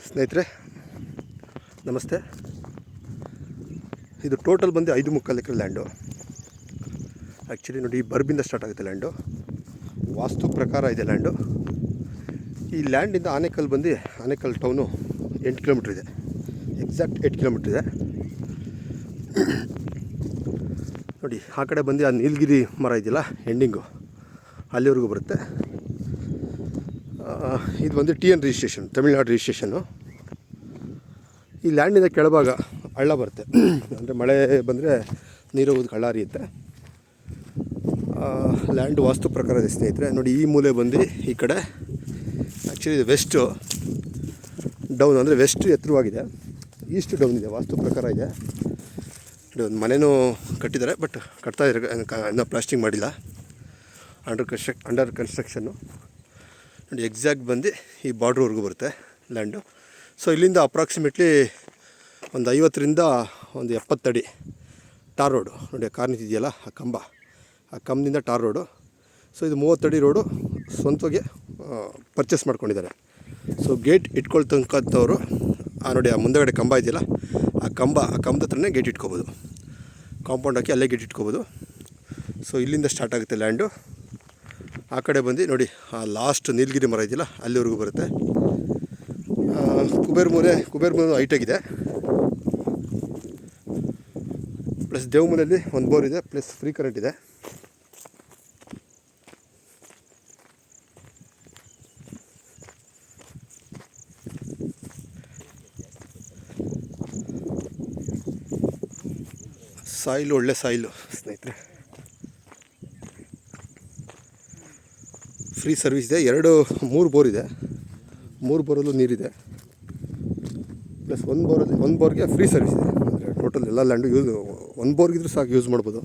ಸ್ನೇಹಿತರೆ ನಮಸ್ತೆ. ಇದು ಟೋಟಲ್ ಬಂದು 5.75 ಎಕರೆ ಲ್ಯಾಂಡು. ಆ್ಯಕ್ಚುಲಿ ನೋಡಿ, ಬರ್ಬಿಂದ ಸ್ಟಾರ್ಟ್ ಆಗುತ್ತೆ ಲ್ಯಾಂಡು. ವಾಸ್ತು ಪ್ರಕಾರ ಇದೆ ಲ್ಯಾಂಡು. ಈ ಲ್ಯಾಂಡಿಂದ ಆನೇಕಲ್ ಬಂದು ಆನೇಕಲ್ ಟೌನು 8 ಕಿಲೋಮೀಟ್ರ್ ಇದೆ. ಎಕ್ಸಾಕ್ಟ್ 8 ಕಿಲೋಮೀಟ್ರ್ ಇದೆ ನೋಡಿ. ಆ ಕಡೆ ಬಂದು ಆ ನೀಲಗಿರಿ ಮರ ಇದೆಯಲ್ಲ, ಎಂಡಿಂಗು ಅಲ್ಲಿವರೆಗೂ ಬರುತ್ತೆ. ಇದು ಬಂದು TN ರಿಜಿಸ್ಟ್ರೇಷನ್, ತಮಿಳ್ನಾಡು ರಿಜಿಸ್ಟ್ರೇಷನ್ನು. ಈ ಲ್ಯಾಂಡಿಂದ ಕೆಳಭಾಗ ಹಳ್ಳ ಬರುತ್ತೆ. ಅಂದರೆ ಮಳೆ ಬಂದರೆ ನೀರು ಹೋಗೋದಕ್ಕೆ ಹಳ್ಳ ಹರಿಯುತ್ತೆ. ಲ್ಯಾಂಡ್ ವಾಸ್ತು ಪ್ರಕಾರ ಇದೆ ಸ್ನೇಹಿತರೆ. ನೋಡಿ, ಈ ಮೂಲೆ ಬಂದು ಈ ಕಡೆ ಆ್ಯಕ್ಚುಲಿ ಇದು ವೆಸ್ಟು ಡೌನ್, ಅಂದರೆ ವೆಸ್ಟ್ ಎತ್ತರವಾಗಿದೆ, ಈಸ್ಟ್ ಡೌನ್ ಇದೆ, ವಾಸ್ತು ಪ್ರಕಾರ ಇದೆ. ನೋಡಿ, ಒಂದು ಮನೆಯೂ ಕಟ್ಟಿದ್ದಾರೆ, ಬಟ್ ಕಟ್ತಾ ಇದ್ದಾರೆ, ಇನ್ನೂ ಪ್ಲಾಸ್ಟಿಂಗ್ ಮಾಡಿಲ್ಲ, ಅಂಡರ್ ಕನ್ಸ್ಟ್ರಕ್ಷನ್ನು. ನೋಡಿ, ಎಕ್ಸಾಕ್ಟ್ ಬಂದು ಈ ಬಾರ್ಡ್ರ್ವರೆಗೂ ಬರುತ್ತೆ ಲ್ಯಾಂಡು. ಸೊ ಇಲ್ಲಿಂದ ಅಪ್ರಾಕ್ಸಿಮೇಟ್ಲಿ ಒಂದು 50ರಿಂದ ಒಂದು 70 ಅಡಿ ಟಾರ್ ರೋಡು. ನೋಡಿ, ಕಾರ್ ನಿಂತಿದೆಯಲ್ಲ ಆ ಕಂಬದಿಂದ ಟಾರ್ ರೋಡು. ಸೊ ಇದು 30 ಅಡಿ ರೋಡು ಸ್ವಂತವಾಗಿ ಪರ್ಚೇಸ್ ಮಾಡ್ಕೊಂಡಿದ್ದಾರೆ. ಸೊ ಗೇಟ್ ಇಟ್ಕೊಳ್ತಕ್ಕಂಥವ್ರು ನೋಡಿ, ಆ ಮುಂದೆಗಡೆ ಕಂಬ ಇದೆಯಲ್ಲ, ಆ ಕಂಬದ ಹತ್ರನೇ ಗೇಟ್ ಇಟ್ಕೋಬೋದು. ಕಾಂಪೌಂಡ್ ಹಾಕಿ ಅಲ್ಲೇ ಗೇಟ್ ಇಟ್ಕೋಬೋದು. ಸೊ ಇಲ್ಲಿಂದ ಸ್ಟಾರ್ಟ್ ಆಗುತ್ತೆ ಲ್ಯಾಂಡು. ಆ ಕಡೆ ಬಂದು ನೋಡಿ, ಆ ಲಾಸ್ಟ್ ನೀಲಗಿರಿ ಮರ ಇದೆಯಲ್ಲ, ಅಲ್ಲಿವರೆಗೂ ಬರುತ್ತೆ. ಕುಬೇರ್ ಮೂಲೆ ಹೈಟಾಗಿದೆ. ಪ್ಲಸ್ ದೇವಮನೆಯಲ್ಲಿ ಒಂದು ಬೋರ್ ಇದೆ, ಪ್ಲಸ್ ಫ್ರೀ ಕರೆಂಟ್ ಇದೆ. ಸಾಯಿಲು ಒಳ್ಳೆ ಸಾಯಿಲು ಸ್ನೇಹಿತರೆ. ಫ್ರೀ ಸರ್ವಿಸ್ ಇದೆ. 3 ಬೋರ್ ಇದೆ. 3 ಬೋರಲ್ಲೂ ನೀರಿದೆ. ಪ್ಲಸ್ ಒಂದು ಬೋರ್ಗೆ ಫ್ರೀ ಸರ್ವಿಸ್ ಇದೆ. ಅಂದರೆ ಟೋಟಲ್ ಎಲ್ಲ ಲ್ಯಾಂಡು ಒಂದು ಬೋರ್ಗಿದ್ರೂ ಸಾಕು, ಯೂಸ್ ಮಾಡ್ಬೋದು.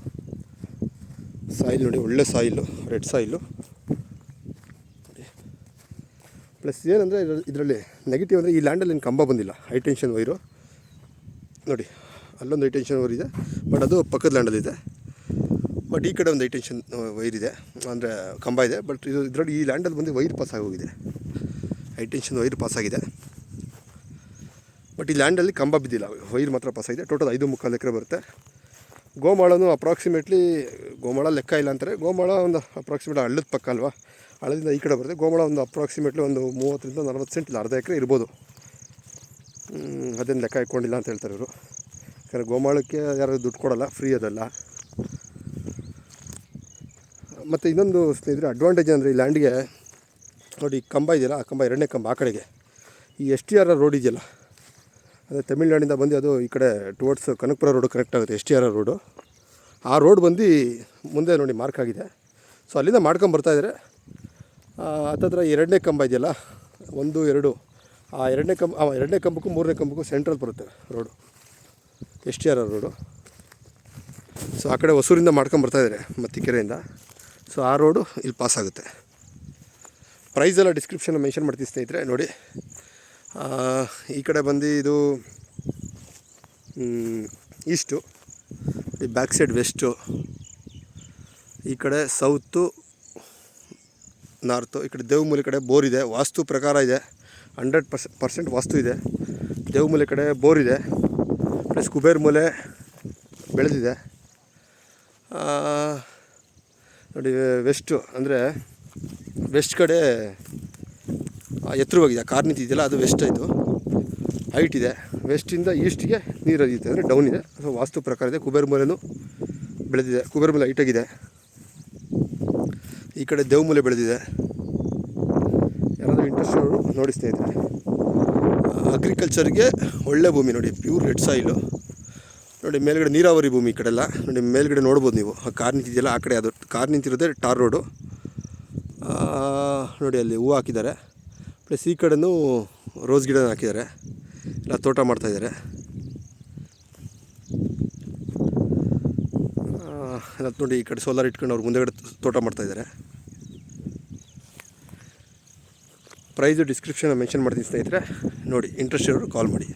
ಸಾಯಿಲ್ ನೋಡಿ, ಒಳ್ಳೆ ಸಾಯಿಲು, ರೆಡ್ ಸಾಯಿಲು. ಪ್ಲಸ್ ಏನಂದರೆ ಇದರಲ್ಲಿ ನೆಗೆಟಿವ್ ಅಂದರೆ ಈ ಲ್ಯಾಂಡಲ್ಲಿ ಏನು ಕಂಬ ಬಂದಿಲ್ಲ, ಹೈ ಟೆನ್ಷನ್ ವೈರು. ನೋಡಿ, ಅಲ್ಲೊಂದು ಹೈ ಟೆನ್ಷನ್ ವೈರ್ ಇದೆ, ಬಟ್ ಅದು ಪಕ್ಕದ ಲ್ಯಾಂಡಲ್ಲಿದೆ. ಬಟ್ ಈ ಕಡೆ ಒಂದು ಹೈ ಟೆನ್ಷನ್ ವೈರ್ ಇದೆ, ಅಂದರೆ ಕಂಬ ಇದೆ. ಬಟ್ ಇದರಲ್ಲಿ ಈ ಲ್ಯಾಂಡಲ್ಲಿ ಬಂದು ವೈರ್ ಪಾಸ್ ಆಗೋಗಿದೆ, ಹೈ ಟೆನ್ಷನ್ ವೈರ್ ಪಾಸಾಗಿದೆ. ಬಟ್ ಈ ಲ್ಯಾಂಡಲ್ಲಿ ಕಂಬ ಬಿದ್ದಿಲ್ಲ, ವೈರ್ ಮಾತ್ರ ಪಾಸಾಗಿದೆ. ಟೋಟಲ್ 5.75 ಎಕರೆ ಬರುತ್ತೆ. ಗೋಮಾಳನೂ ಅಪ್ರಾಕ್ಸಿಮೇಟ್ಲಿ, ಗೋಮಾಳ ಲೆಕ್ಕ ಇಲ್ಲ ಅಂತಾರೆ. ಗೋಮಾಳ ಒಂದು ಅಪ್ರಾಕ್ಸಿಮೇಟ್ ಹಳ್ಳದ ಪಕ್ಕ ಅಲ್ವಾ, ಹಳ್ಳದಿಂದ ಈ ಕಡೆ ಬರುತ್ತೆ. ಗೋಮಾಳ ಒಂದು ಅಪ್ರಾಕ್ಸಿಮೇಟ್ಲಿ ಒಂದು 30ರಿಂದ 40 ಸೆಂಟ್ ಇಲ್ಲ, ಅರ್ಧ ಎಕರೆ ಇರ್ಬೋದು. ಅದೇನು ಲೆಕ್ಕ ಇಟ್ಕೊಂಡಿಲ್ಲ ಅಂತ ಹೇಳ್ತಾರೆ ಇವರು. ಯಾಕಂದರೆ ಗೋಮಾಳಕ್ಕೆ ಯಾರು ದುಡ್ಡು ಕೊಡೋಲ್ಲ, ಫ್ರೀ ಅದಲ್ಲ. ಮತ್ತು ಇನ್ನೊಂದು ಸ್ನೇಹಿತರೆ ಅಡ್ವಾಂಟೇಜ್ ಅಂದರೆ ಈ ಲ್ಯಾಂಡ್ಗೆ ನೋಡಿ, ಕಂಬ ಇದೆಯಲ್ಲ, ಆ ಕಂಬ 2ನೇ ಕಂಬ ಆ ಕಡೆಗೆ. ಈ STR ರೋಡ್ ಇದೆಯಲ್ಲ, ಅದೇ ತಮಿಳ್ನಾಡಿಂದ ಬಂದು ಅದು ಈ ಕಡೆ ಟುವರ್ಡ್ಸ್ ಕನಕಪುರ ರೋಡು ಕನೆಕ್ಟ್ ಆಗುತ್ತೆ, STR ರೋಡು. ಆ ರೋಡ್ ಬಂದು ಮುಂದೆ ನೋಡಿ ಮಾರ್ಕ್ ಆಗಿದೆ. ಸೊ ಅಲ್ಲಿಂದ ಮಾಡ್ಕೊಂಬರ್ತಾಯಿದ್ದಾರೆ. ಹತ್ತತ್ರ 2ನೇ ಕಂಬ ಇದೆಯಲ್ಲ, 1, 2, ಆ 2ನೇ ಕಂಬಕ್ಕೂ 3ನೇ ಕಂಬಕ್ಕೂ ಸೆಂಟ್ರಲ್ ಬರುತ್ತೆ ರೋಡು, STR ರೋಡು. ಸೊ ಆ ಕಡೆ ಹೊಸೂರಿಂದ ಮಾಡ್ಕೊಂಬರ್ತಾಯಿದ್ದಾರೆ, ಮತ್ತಿಕೆರೆಯಿಂದ. ಸೊ ಆ ರೋಡು ಇಲ್ಲಿ ಪಾಸ್ ಆಗುತ್ತೆ. ಪ್ರೈಸ್ ಎಲ್ಲ ಡಿಸ್ಕ್ರಿಪ್ಷನ್ ಮೆನ್ಷನ್ ಮಾಡ್ತೀವಿ ಸ್ನೇಹಿತರೆ. ನೋಡಿ, ಈ ಕಡೆ ಬಂದು ಇದು ಈಸ್ಟು, ಈ ಬ್ಯಾಕ್ ಸೈಡ್ ವೆಸ್ಟು, ಈ ಕಡೆ ಸೌತು, ನಾರ್ತು. ಈ ಕಡೆ ದೇವಮೂಲೆ ಕಡೆ ಬೋರ್ ಇದೆ, ವಾಸ್ತು ಪ್ರಕಾರ ಇದೆ, 100% ವಾಸ್ತು ಇದೆ. ದೇವಮೂಲೆ ಕಡೆ ಬೋರ್ ಇದೆ, ಪ್ಲಸ್ ಕುಬೇರ್ ಮೂಲೆ ಬೆಳೆದಿದೆ. ನೋಡಿ, ವೆಸ್ಟು ಅಂದರೆ ವೆಸ್ಟ್ ಕಡೆ ಎತ್ತರವಾಗಿದೆ, ಕಾರ್ ನಿಂತಿದೆಯಲ್ಲ ಅದು ವೆಸ್ಟ್ ಆಯಿತು, ಹೈಟ್ ಇದೆ. ವೆಸ್ಟಿಂದ ಈಸ್ಟಿಗೆ ನೀರು ಹರಿಯುತ್ತೆ, ಅಂದರೆ ಡೌನ್ ಇದೆ. ಸೊ ವಾಸ್ತು ಪ್ರಕಾರ ಇದೆ. ಕುಬೇರ್ ಮೂಲೆನೂ ಬೆಳೆದಿದೆ, ಕುಬೇರ್ ಮೂಲೆ ಹೈಟಾಗಿದೆ. ಈ ಕಡೆ ದೇವಮೂಲೆ ಬೆಳೆದಿದೆ. ಯಾರಾದರೂ ಇಂಟ್ರೆಸ್ಟ್ ನೋಡಿ ಸ್ನೇಹಿತರೆ. ಅಗ್ರಿಕಲ್ಚರ್ಗೆ ಒಳ್ಳೆ ಭೂಮಿ ನೋಡಿ, ಪ್ಯೂರ್ ರೆಡ್ ಸಾಯಿಲು. ನೋಡಿ, ಮೇಲ್ಗಡೆ ನೀರಾವರಿ ಭೂಮಿ ಈ ಕಡೆ ಎಲ್ಲ. ನೋಡಿ, ಮೇಲ್ಗಡೆ ನೋಡ್ಬೋದು ನೀವು, ಆ ಕಾರ್ ನಿಂತಿದೆಯಲ್ಲ ಆ ಕಡೆ, ಅದು ಕಾರ್ ನಿಂತಿರೋದೇ ಟಾರ್ ರೋಡು. ನೋಡಿ, ಅಲ್ಲಿ ಹೂವು ಹಾಕಿದ್ದಾರೆ. ಪ್ಲಸ್ ಈ ಕಡೆನೂ ರೋಸ್ ಗಿಡನ ಹಾಕಿದ್ದಾರೆ, ಎಲ್ಲ ತೋಟ ಮಾಡ್ತಾಯಿದ್ದಾರೆ. ಎಲ್ಲ ನೋಡಿ, ಈ ಕಡೆ ಸೋಲಾರ್ ಇಟ್ಕೊಂಡು ಅವ್ರು ಮುಂದೆಗಡೆ ತೋಟ ಮಾಡ್ತಾಯಿದ್ದಾರೆ. ಪ್ರೈಸು ಡಿಸ್ಕ್ರಿಪ್ಷನ್ ಮೆನ್ಷನ್ ಮಾಡ್ತೀನಿ ಸ್ನೇಹಿತರೆ. ನೋಡಿ, ಇಂಟ್ರೆಸ್ಟ್ ಇರೋರು ಕಾಲ್ ಮಾಡಿ.